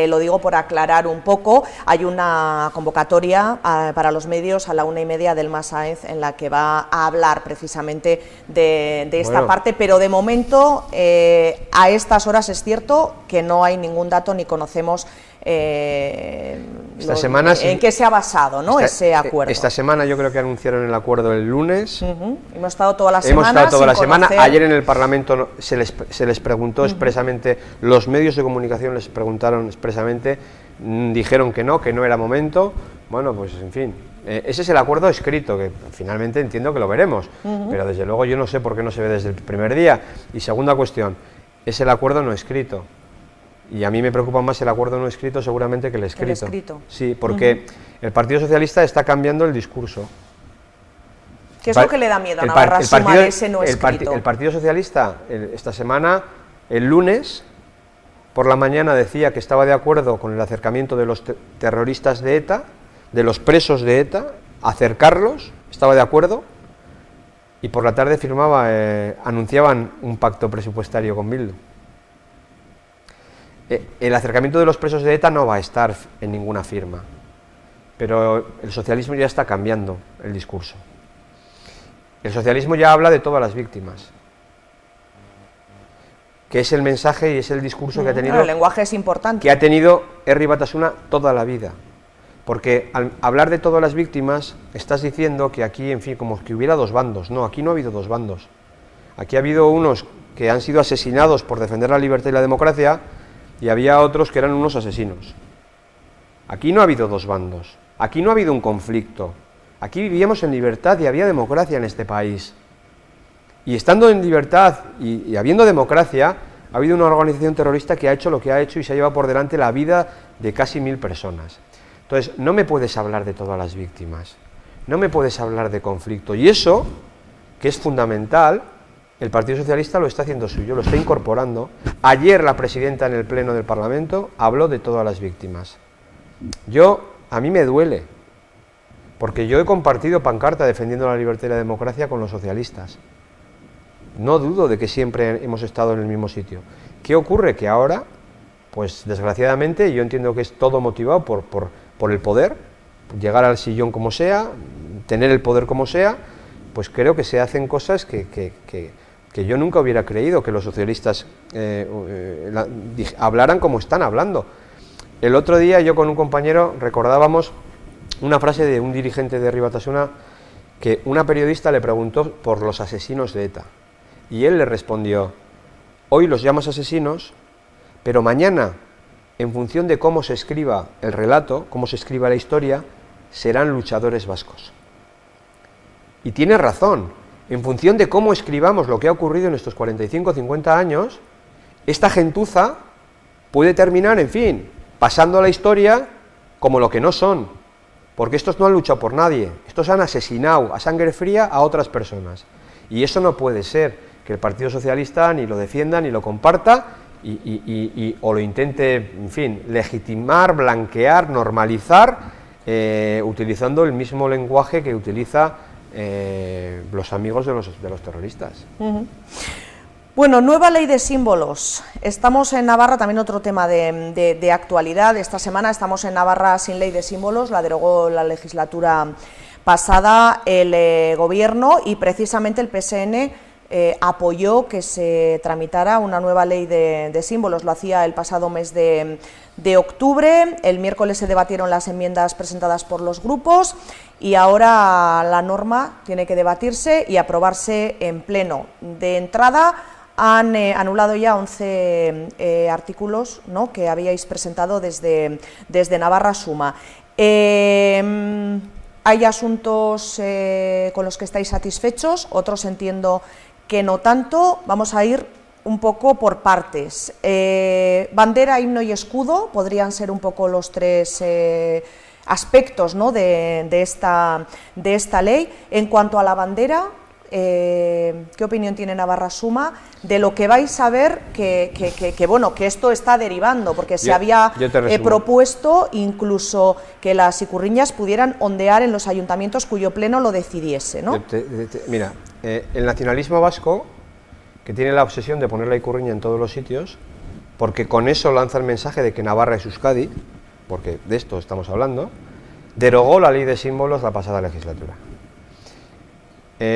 Lo digo por aclarar un poco. Hay una convocatoria para los medios a la 1:30 del Sáenz en la que va a hablar precisamente de esta parte, pero de momento a estas horas es cierto que no hay ningún dato ni conocemos esta semana en qué se ha basado, ¿no?, ese acuerdo. Esta semana yo creo que anunciaron el acuerdo el lunes. Hemos estado toda la semana. Ayer en el Parlamento se les preguntó expresamente, los medios de comunicación les preguntaron expresamente, dijeron que no era momento. Bueno, pues en fin, ese es el acuerdo escrito, que finalmente entiendo que lo veremos, pero desde luego yo no sé por qué no se ve desde el primer día. Y segunda cuestión, es el acuerdo no escrito. Y a mí me preocupa más el acuerdo no escrito seguramente que el escrito. Sí, porque el Partido Socialista está cambiando el discurso. ¿Qué es lo que le da miedo a Navarra Suma de ese no escrito? El Partido Socialista esta semana, el lunes, por la mañana decía que estaba de acuerdo con el acercamiento de los terroristas de ETA, de los presos de ETA, acercarlos, estaba de acuerdo, y por la tarde anunciaban un pacto presupuestario con Bildu. El acercamiento de los presos de ETA no va a estar en ninguna firma, pero el socialismo ya está cambiando el discurso. El socialismo ya habla de todas las víctimas, que es el mensaje y es el discurso que ha tenido. El lenguaje es importante. Que ha tenido Herri Batasuna toda la vida, porque al hablar de todas las víctimas estás diciendo que aquí, en fin, como que hubiera dos bandos. No, aquí no ha habido dos bandos. Aquí ha habido unos que han sido asesinados por defender la libertad y la democracia, y había otros que eran unos asesinos. Aquí no ha habido dos bandos, aquí no ha habido un conflicto, aquí vivíamos en libertad y había democracia en este país. Y estando en libertad y habiendo democracia, ha habido una organización terrorista que ha hecho lo que ha hecho y se ha llevado por delante la vida de casi 1000 personas. Entonces, no me puedes hablar de todas las víctimas. no me puedes hablar de conflicto. Y eso, que es fundamental, el Partido Socialista lo está haciendo suyo, lo está incorporando. Ayer la presidenta en el Pleno del Parlamento habló de todas las víctimas. A mí me duele, porque yo he compartido pancarta defendiendo la libertad y la democracia con los socialistas. No dudo de que siempre hemos estado en el mismo sitio. ¿Qué ocurre? Que ahora, pues desgraciadamente, yo entiendo que es todo motivado por el poder, llegar al sillón como sea, tener el poder como sea, pues creo que se hacen cosas que yo nunca hubiera creído que los socialistas hablaran como están hablando. El otro día yo con un compañero recordábamos una frase de un dirigente de Herri Batasuna, que una periodista le preguntó por los asesinos de ETA, y él le respondió: hoy los llamas asesinos, pero mañana, en función de cómo se escriba el relato, cómo se escriba la historia, serán luchadores vascos. Y tiene razón, en función de cómo escribamos lo que ha ocurrido en estos 45 o 50 años, esta gentuza puede terminar, en fin, pasando a la historia como lo que no son, porque estos no han luchado por nadie, estos han asesinado a sangre fría a otras personas. Y eso no puede ser, que el Partido Socialista ni lo defienda ni lo comparta o lo intente, en fin, legitimar, blanquear, normalizar, utilizando el mismo lenguaje que utiliza los amigos de los terroristas. Bueno, nueva ley de símbolos. Estamos en Navarra, también otro tema de actualidad. Esta semana estamos en Navarra sin ley de símbolos, la derogó la legislatura pasada el gobierno, y precisamente el PSN apoyó que se tramitara una nueva ley de símbolos. Lo hacía el pasado mes de octubre. El miércoles se debatieron las enmiendas presentadas por los grupos y ahora la norma tiene que debatirse y aprobarse en pleno. De entrada han anulado ya 11 artículos, ¿no?, que habíais presentado desde Navarra Suma. Hay asuntos con los que estáis satisfechos, otros entiendo que no tanto. Vamos a ir un poco por partes. Bandera, himno y escudo podrían ser un poco los tres aspectos, ¿no?, de esta ley. En cuanto a la bandera, ¿qué opinión tiene Navarra Suma de lo que vais a ver bueno, que esto está derivando? Porque se había propuesto incluso que las icurriñas pudieran ondear en los ayuntamientos cuyo pleno lo decidiese, ¿no? Mira, el nacionalismo vasco, que tiene la obsesión de poner la icurriña en todos los sitios, porque con eso lanza el mensaje de que Navarra es Euskadi, porque de esto estamos hablando, derogó la ley de símbolos la pasada legislatura.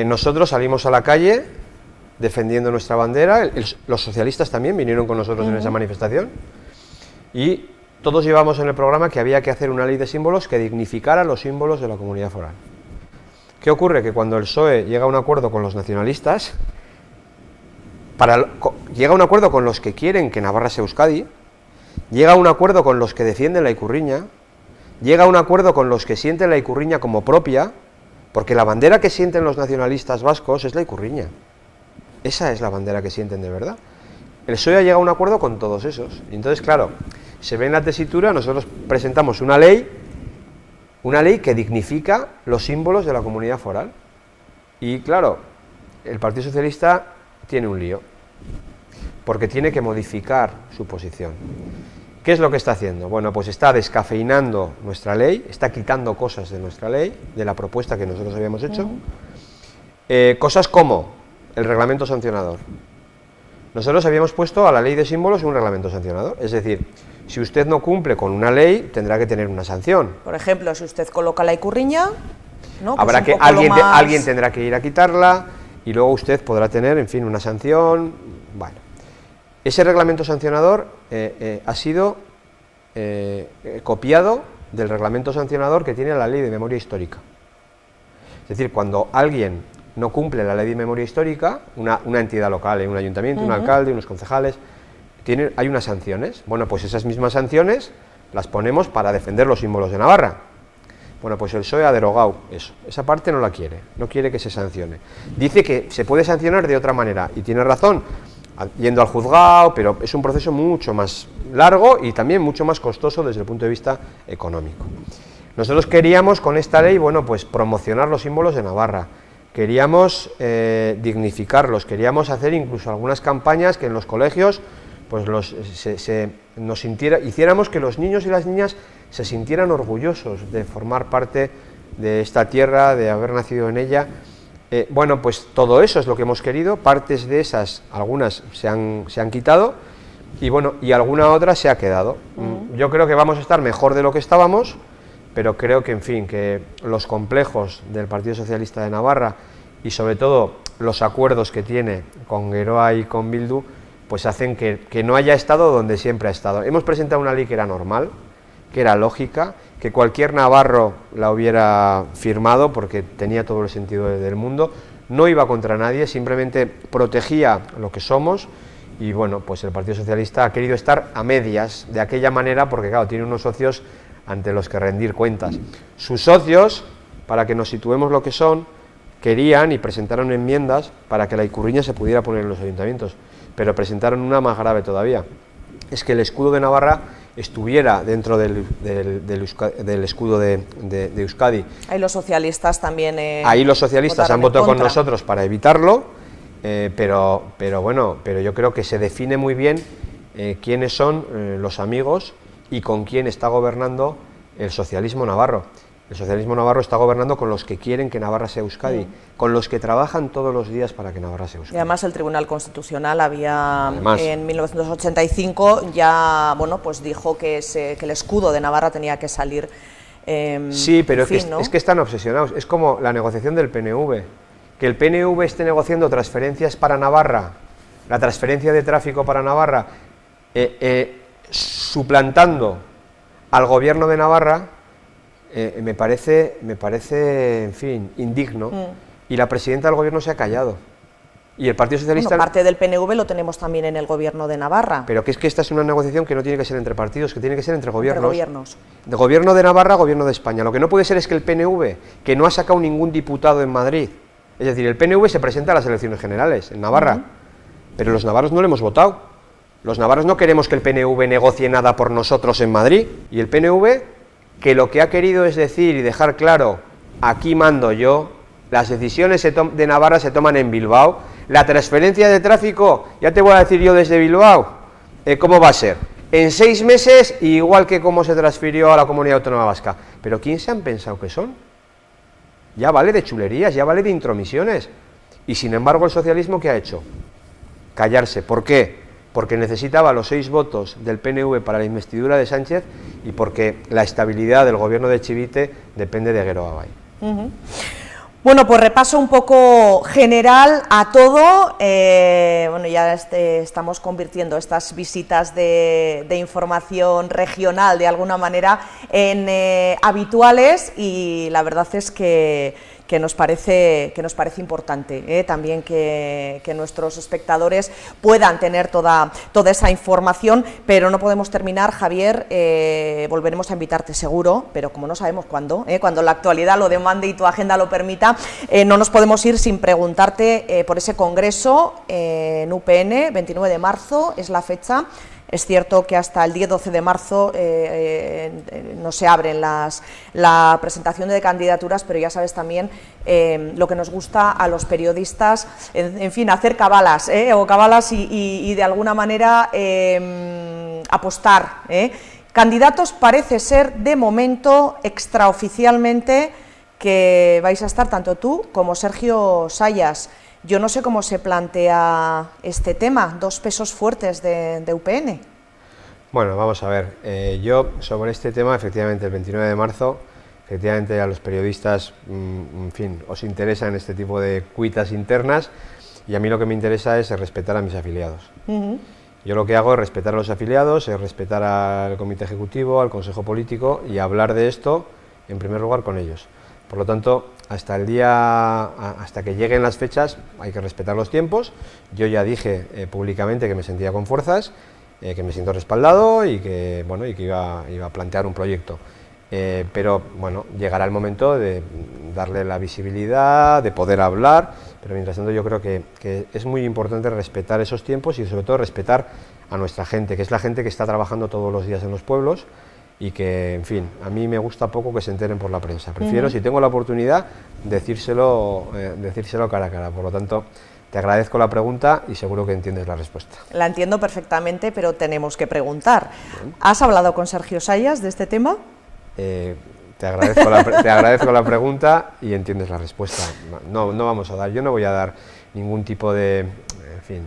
Nosotros salimos a la calle defendiendo nuestra bandera, los socialistas también vinieron con nosotros en esa manifestación, y todos llevamos en el programa que había que hacer una ley de símbolos que dignificara los símbolos de la comunidad foral. ¿Qué ocurre? Que cuando el PSOE llega a un acuerdo con los nacionalistas, llega a un acuerdo con los que quieren que Navarra sea Euskadi, llega a un acuerdo con los que defienden la icurriña, llega a un acuerdo con los que sienten la icurriña como propia, porque la bandera que sienten los nacionalistas vascos es la icurriña. Esa es la bandera que sienten de verdad. El PSOE ha llegado a un acuerdo con todos esos. Y entonces, claro, se ve en la tesitura, nosotros presentamos una ley que dignifica los símbolos de la comunidad foral. Y claro, el Partido Socialista tiene un lío, porque tiene que modificar su posición. ¿Qué es lo que está haciendo? Bueno, pues está descafeinando nuestra ley, está quitando cosas de nuestra ley, de la propuesta que nosotros habíamos hecho, cosas como el reglamento sancionador. Nosotros habíamos puesto a la ley de símbolos un reglamento sancionador, es decir, si usted no cumple con una ley, tendrá que tener una sanción. Por ejemplo, si usted coloca la icurriña, ¿no?, habrá que alguien tendrá que ir a quitarla y luego usted podrá tener, en fin, una sanción. Bueno, ese reglamento sancionador ha sido copiado del reglamento sancionador que tiene la ley de memoria histórica. Es decir, cuando alguien no cumple la ley de memoria histórica, una entidad local, un ayuntamiento, un alcalde, unos concejales, hay unas sanciones. Bueno, pues esas mismas sanciones las ponemos para defender los símbolos de Navarra. Bueno, pues el PSOE ha derogado eso, esa parte no la quiere, no quiere que se sancione. Dice que se puede sancionar de otra manera, y tiene razón, yendo al juzgado, pero es un proceso mucho más largo y también mucho más costoso desde el punto de vista económico. Nosotros queríamos con esta ley, bueno, pues promocionar los símbolos de Navarra, queríamos dignificarlos, queríamos hacer incluso algunas campañas que en los colegios pues hiciéramos que los niños y las niñas se sintieran orgullosos de formar parte de esta tierra, de haber nacido en ella. Bueno, pues todo eso es lo que hemos querido, partes de esas, algunas se han quitado y bueno, y alguna otra se ha quedado. Yo creo que vamos a estar mejor de lo que estábamos, pero creo que, en fin, que los complejos del Partido Socialista de Navarra y sobre todo los acuerdos que tiene con Geroa y con Bildu, pues hacen que no haya estado donde siempre ha estado. Hemos presentado una ley que era normal, que era lógica, que cualquier navarro la hubiera firmado porque tenía todo el sentido del mundo, no iba contra nadie, simplemente protegía lo que somos y bueno, pues el Partido Socialista ha querido estar a medias de aquella manera porque claro, tiene unos socios ante los que rendir cuentas. Sus socios, para que nos situemos lo que son, querían y presentaron enmiendas para que la ikurriña se pudiera poner en los ayuntamientos, pero presentaron una más grave todavía, es que el escudo de Navarra estuviera dentro del escudo de Euskadi. Ahí los socialistas también ahí los socialistas han votado con nosotros para evitarlo, pero yo creo que se define muy bien quiénes son los amigos y con quién está gobernando el socialismo navarro. El socialismo navarro está gobernando con los que quieren que Navarra sea Euskadi, con los que trabajan todos los días para que Navarra sea Euskadi. Y además el Tribunal Constitucional en 1985 ya pues dijo que el escudo de Navarra tenía que salir. Sí, pero es que están obsesionados. Es como la negociación del PNV. Que el PNV esté negociando transferencias para Navarra, la transferencia de tráfico para Navarra, suplantando al gobierno de Navarra. Me parece, en fin, indigno, y la presidenta del gobierno se ha callado, y el Partido Socialista... Bueno, parte del PNV lo tenemos también en el gobierno de Navarra. Pero que es que esta es una negociación que no tiene que ser entre partidos, que tiene que ser entre gobiernos. Entre gobiernos. De gobierno de Navarra, gobierno de España. Lo que no puede ser es que el PNV, que no ha sacado ningún diputado en Madrid, es decir, el PNV se presenta a las elecciones generales en Navarra, pero los navarros no lo hemos votado. Los navarros no queremos que el PNV negocie nada por nosotros en Madrid, y el PNV... que lo que ha querido es decir y dejar claro, aquí mando yo, las decisiones de Navarra se toman en Bilbao, la transferencia de tráfico, ya te voy a decir yo desde Bilbao, ¿cómo va a ser? En 6 meses, igual que cómo se transfirió a la Comunidad Autónoma Vasca. ¿Pero quién se han pensado que son? Ya vale de chulerías, ya vale de intromisiones. Y sin embargo el socialismo, ¿qué ha hecho? Callarse. ¿Por qué? Porque necesitaba los 6 votos del PNV para la investidura de Sánchez y porque la estabilidad del gobierno de Chivite depende de Geroa Bai. Bueno, pues repaso un poco general a todo. Ya estamos convirtiendo estas visitas de información regional de alguna manera en habituales, y la verdad es que nos parece importante también que nuestros espectadores puedan tener toda esa información, pero no podemos terminar, Javier, volveremos a invitarte seguro, pero como no sabemos cuándo, cuando la actualidad lo demande y tu agenda lo permita, no nos podemos ir sin preguntarte por ese congreso en UPN, 29 de marzo es la fecha. Es cierto que hasta el día 12 de marzo no se abren la presentación de candidaturas, pero ya sabes también lo que nos gusta a los periodistas, en fin, hacer cabalas y de alguna manera apostar. Candidatos parece ser de momento extraoficialmente que vais a estar tanto tú como Sergio Sayas. Yo no sé cómo se plantea este tema, 2 pesos fuertes de UPN. Bueno, vamos a ver, yo sobre este tema, efectivamente, el 29 de marzo, efectivamente a los periodistas, en fin, os interesan este tipo de cuitas internas, y a mí lo que me interesa es respetar a mis afiliados. Yo lo que hago es respetar a los afiliados, es respetar al comité ejecutivo, al consejo político, y hablar de esto, en primer lugar, con ellos. Por lo tanto, hasta que lleguen las fechas hay que respetar los tiempos. Yo ya dije públicamente que me sentía con fuerzas, que me siento respaldado y que iba a plantear un proyecto. Pero bueno, llegará el momento de darle la visibilidad, de poder hablar, pero mientras tanto yo creo que es muy importante respetar esos tiempos y sobre todo respetar a nuestra gente, que es la gente que está trabajando todos los días en los pueblos, y que, en fin, a mí me gusta poco que se enteren por la prensa. Prefiero, si tengo la oportunidad, decírselo cara a cara. Por lo tanto, te agradezco la pregunta y seguro que entiendes la respuesta. La entiendo perfectamente, pero tenemos que preguntar. ¿Has hablado con Sergio Sayas de este tema? Te agradezco la pregunta y entiendes la respuesta. No vamos a dar, yo no voy a dar ningún tipo de, en fin,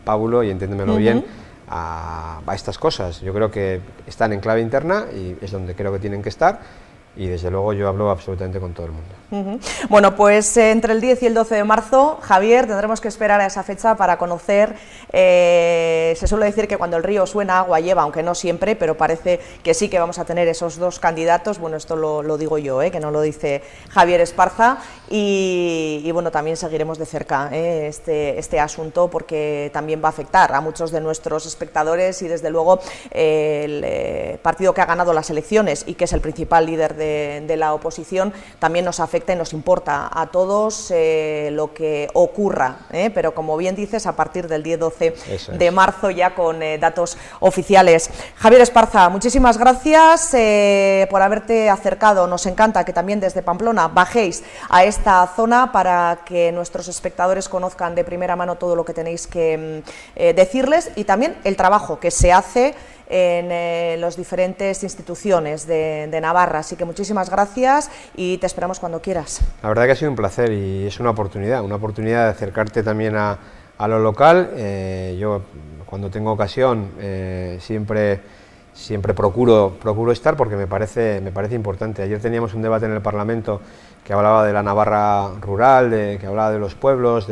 pábulo, y entiéndemelo bien, a estas cosas. Yo creo que están en clave interna y es donde creo que tienen que estar, y desde luego yo hablo absolutamente con todo el mundo. Bueno, pues entre el 10 y el 12 de marzo, Javier, tendremos que esperar a esa fecha para conocer, se suele decir que cuando el río suena agua lleva, aunque no siempre, pero parece que sí que vamos a tener esos dos candidatos. Bueno, esto lo digo yo, que no lo dice Javier Esparza, y bueno, también seguiremos de cerca este asunto, porque también va a afectar a muchos de nuestros espectadores, y desde luego el partido que ha ganado las elecciones y que es el principal líder de la oposición también nos afecta y nos importa a todos lo que ocurra, pero como bien dices, a partir del 10-12 de marzo ya con datos oficiales. Javier Esparza, muchísimas gracias por haberte acercado. Nos encanta que también desde Pamplona bajéis a esta zona para que nuestros espectadores conozcan de primera mano todo lo que tenéis que decirles, y también el trabajo que se hace en las diferentes instituciones de Navarra. Así que muchísimas gracias y te esperamos cuando quieras. La verdad que ha sido un placer y es una oportunidad de acercarte también a lo local. Yo, cuando tengo ocasión, siempre procuro estar, porque me parece importante. Ayer teníamos un debate en el Parlamento que hablaba de la Navarra rural, que hablaba de los pueblos,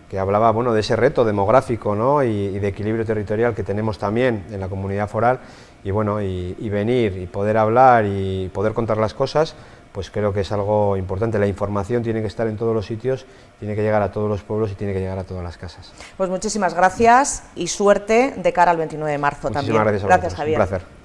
que hablaba, bueno, de ese reto demográfico, ¿no? y de equilibrio territorial que tenemos también en la comunidad foral, y bueno, y venir y poder hablar y poder contar las cosas, pues creo que es algo importante. La información tiene que estar en todos los sitios, tiene que llegar a todos los pueblos y tiene que llegar a todas las casas. Pues muchísimas gracias y suerte de cara al 29 de marzo. Muchísimas también. Gracias, Javier. Un placer.